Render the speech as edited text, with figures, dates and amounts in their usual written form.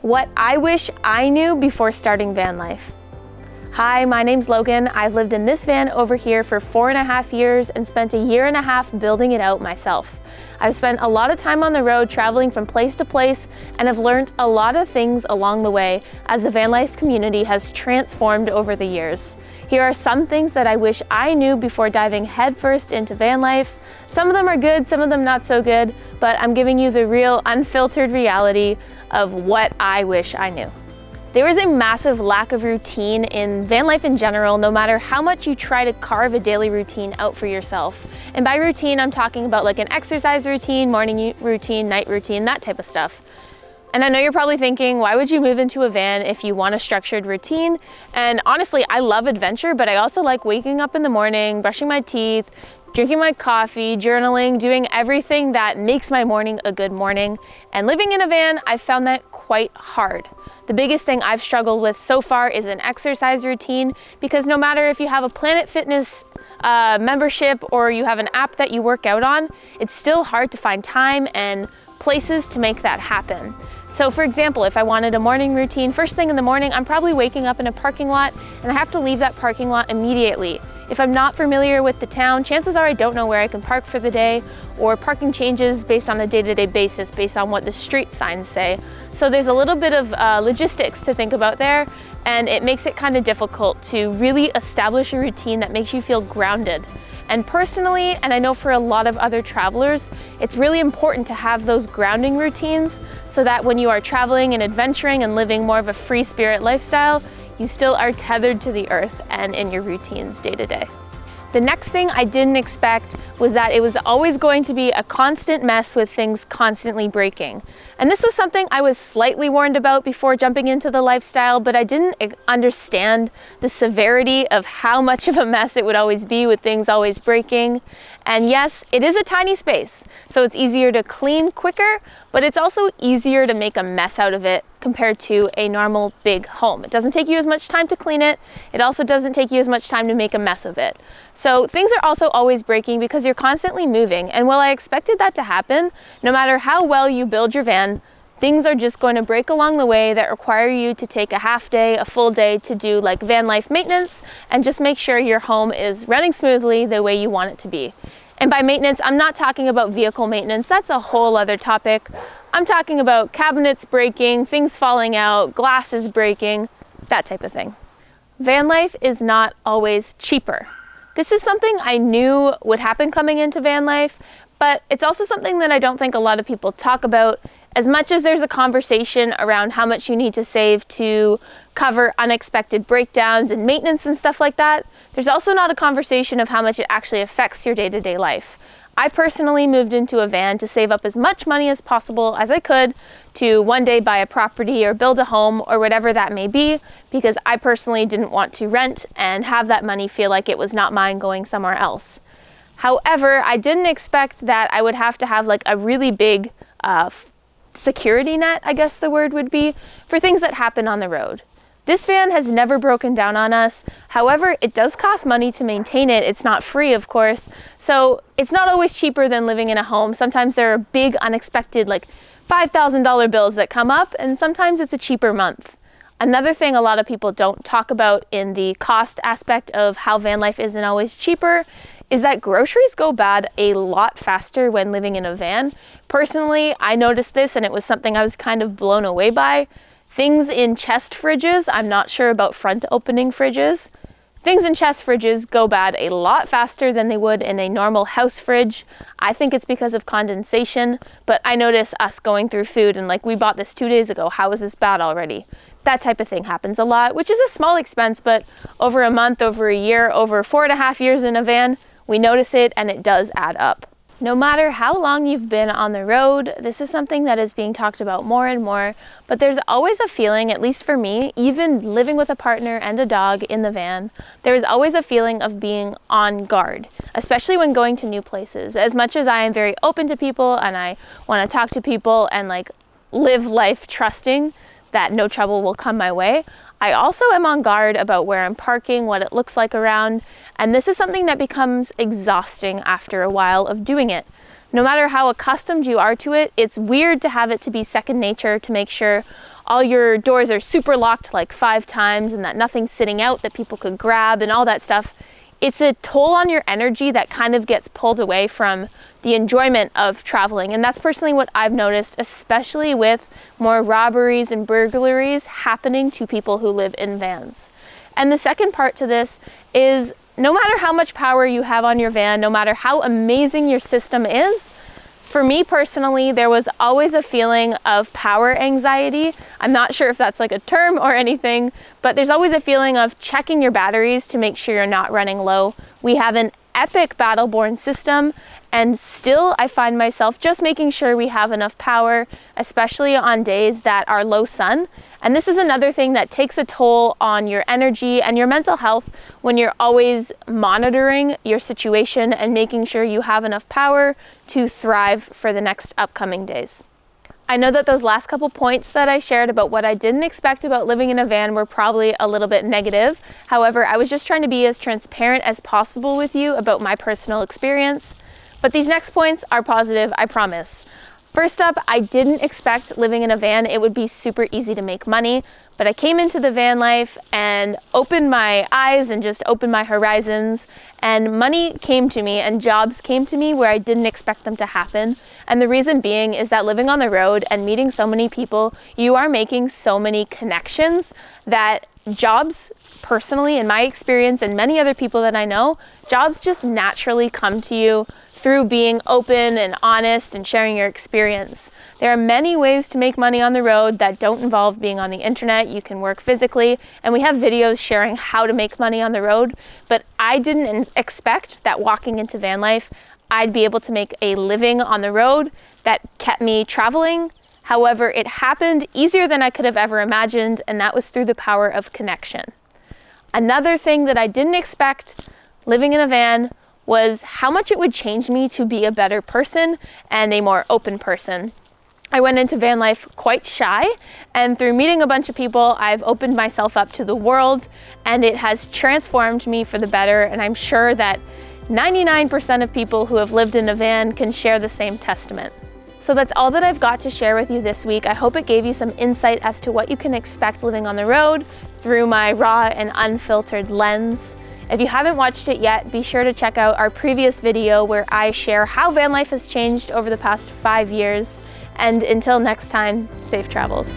What I wish I knew before starting van life. Hi, my name's Logan. I've lived in this van over here for 4.5 years and spent 1.5 years building it out myself. I've spent a lot of time on the road traveling from place to place and have learned a lot of things along the way as the van life community has transformed over the years. Here are some things that I wish I knew before diving headfirst into van life. Some of them are good, some of them not so good, but I'm giving you the real unfiltered reality of what I wish I knew. There is a massive lack of routine in van life in general, no matter how much you try to carve a daily routine out for yourself. And by routine, I'm talking about like an exercise routine, morning routine, night routine, that type of stuff. And I know you're probably thinking, why would you move into a van if you want a structured routine? And honestly, I love adventure, but I also like waking up in the morning, brushing my teeth, drinking my coffee, journaling, doing everything that makes my morning a good morning. And living in a van, I've found that quite hard. The biggest thing I've struggled with so far is an exercise routine, because no matter if you have a Planet Fitness membership or you have an app that you work out on, it's still hard to find time and places to make that happen. So for example, if I wanted a morning routine, first thing in the morning, I'm probably waking up in a parking lot and I have to leave that parking lot immediately. If I'm not familiar with the town, chances are I don't know where I can park for the day, or parking changes based on a day-to-day basis based on what the street signs say. So there's a little bit of logistics to think about there, and it makes it kind of difficult to really establish a routine that makes you feel grounded. And personally, and I know for a lot of other travelers, it's really important to have those grounding routines so that when you are traveling and adventuring and living more of a free spirit lifestyle, you still are tethered to the earth and in your routines day to day. The next thing I didn't expect was that it was always going to be a constant mess with things constantly breaking. And this was something I was slightly warned about before jumping into the lifestyle, but I didn't understand the severity of how much of a mess it would always be with things always breaking. And yes, it is a tiny space, so it's easier to clean quicker, but it's also easier to make a mess out of it compared to a normal big home. It doesn't take you as much time to clean it. It also doesn't take you as much time to make a mess of it. So things are also always breaking because you're constantly moving. And while I expected that to happen, no matter how well you build your van, things are just going to break along the way that require you to take a half day, a full day to do like van life maintenance and just make sure your home is running smoothly the way you want it to be. And by maintenance, I'm not talking about vehicle maintenance. That's a whole other topic. I'm talking about cabinets breaking, things falling out, glasses breaking, that type of thing. Van life is not always cheaper. This is something I knew would happen coming into van life, but it's also something that I don't think a lot of people talk about. As much as there's a conversation around how much you need to save to cover unexpected breakdowns and maintenance and stuff like that, there's also not a conversation of how much it actually affects your day-to-day life. I personally moved into a van to save up as much money as possible as I could to one day buy a property or build a home or whatever that may be, because I personally didn't want to rent and have that money feel like it was not mine going somewhere else. However, I didn't expect that I would have to have like a really big security net, I guess the word would be, for things that happen on the road. This van has never broken down on us. However, it does cost money to maintain it. It's not free, of course. So it's not always cheaper than living in a home. Sometimes there are big unexpected like $5,000 bills that come up, and sometimes it's a cheaper month. Another thing a lot of people don't talk about in the cost aspect of how van life isn't always cheaper is that groceries go bad a lot faster when living in a van. Personally, I noticed this and it was something I was kind of blown away by. Things in chest fridges, I'm not sure about front opening fridges. Things in chest fridges go bad a lot faster than they would in a normal house fridge. I think it's because of condensation, but I notice us going through food and like, we bought this 2 days ago, how is this bad already? That type of thing happens a lot, which is a small expense, but over a month, over a year, over 4.5 years in a van, we notice it and it does add up. No matter how long you've been on the road, this is something that is being talked about more and more, but there's always a feeling, at least for me, even living with a partner and a dog in the van, there is always a feeling of being on guard, especially when going to new places. As much as I am very open to people and I want to talk to people and like live life trusting that no trouble will come my way, I also am on guard about where I'm parking, what it looks like around, and this is something that becomes exhausting after a while of doing it. no matter how accustomed you are to it, it's weird to have it to be second nature, to make sure all your doors are super locked like 5 times and that nothing's sitting out that people could grab and all that stuff. It's a toll on your energy that kind of gets pulled away from the enjoyment of traveling. And that's personally what I've noticed, especially with more robberies and burglaries happening to people who live in vans. And the second part to this is, no matter how much power you have on your van, no matter how amazing your system is, for me personally, there was always a feeling of power anxiety. I'm not sure if that's like a term or anything, but there's always a feeling of checking your batteries to make sure you're not running low. We have an epic battle-born system, and still I find myself just making sure we have enough power, especially on days that are low sun. And this is another thing that takes a toll on your energy and your mental health when you're always monitoring your situation and making sure you have enough power to thrive for the next upcoming days. I know that those last couple points that I shared about what I didn't expect about living in a van were probably a little bit negative. However, I was just trying to be as transparent as possible with you about my personal experience. But these next points are positive, I promise. First up, I didn't expect living in a van it would be super easy to make money, but I came into the van life and opened my eyes and just opened my horizons, and money came to me and jobs came to me where I didn't expect them to happen. And the reason being is that living on the road and meeting so many people, you are making so many connections that jobs, personally, in my experience and many other people that I know, jobs just naturally come to you through being open and honest and sharing your experience. There are many ways to make money on the road that don't involve being on the internet. You can work physically, and we have videos sharing how to make money on the road, but I didn't expect that walking into van life, I'd be able to make a living on the road that kept me traveling. However, it happened easier than I could have ever imagined, and that was through the power of connection. Another thing that I didn't expect living in a van was how much it would change me to be a better person and a more open person. I went into van life quite shy, and through meeting a bunch of people, I've opened myself up to the world, and it has transformed me for the better, and I'm sure that 99% of people who have lived in a van can share the same testament. So that's all that I've got to share with you this week. I hope it gave you some insight as to what you can expect living on the road through my raw and unfiltered lens. If you haven't watched it yet, be sure to check out our previous video where I share how van life has changed over the past 5 years. And until next time, safe travels.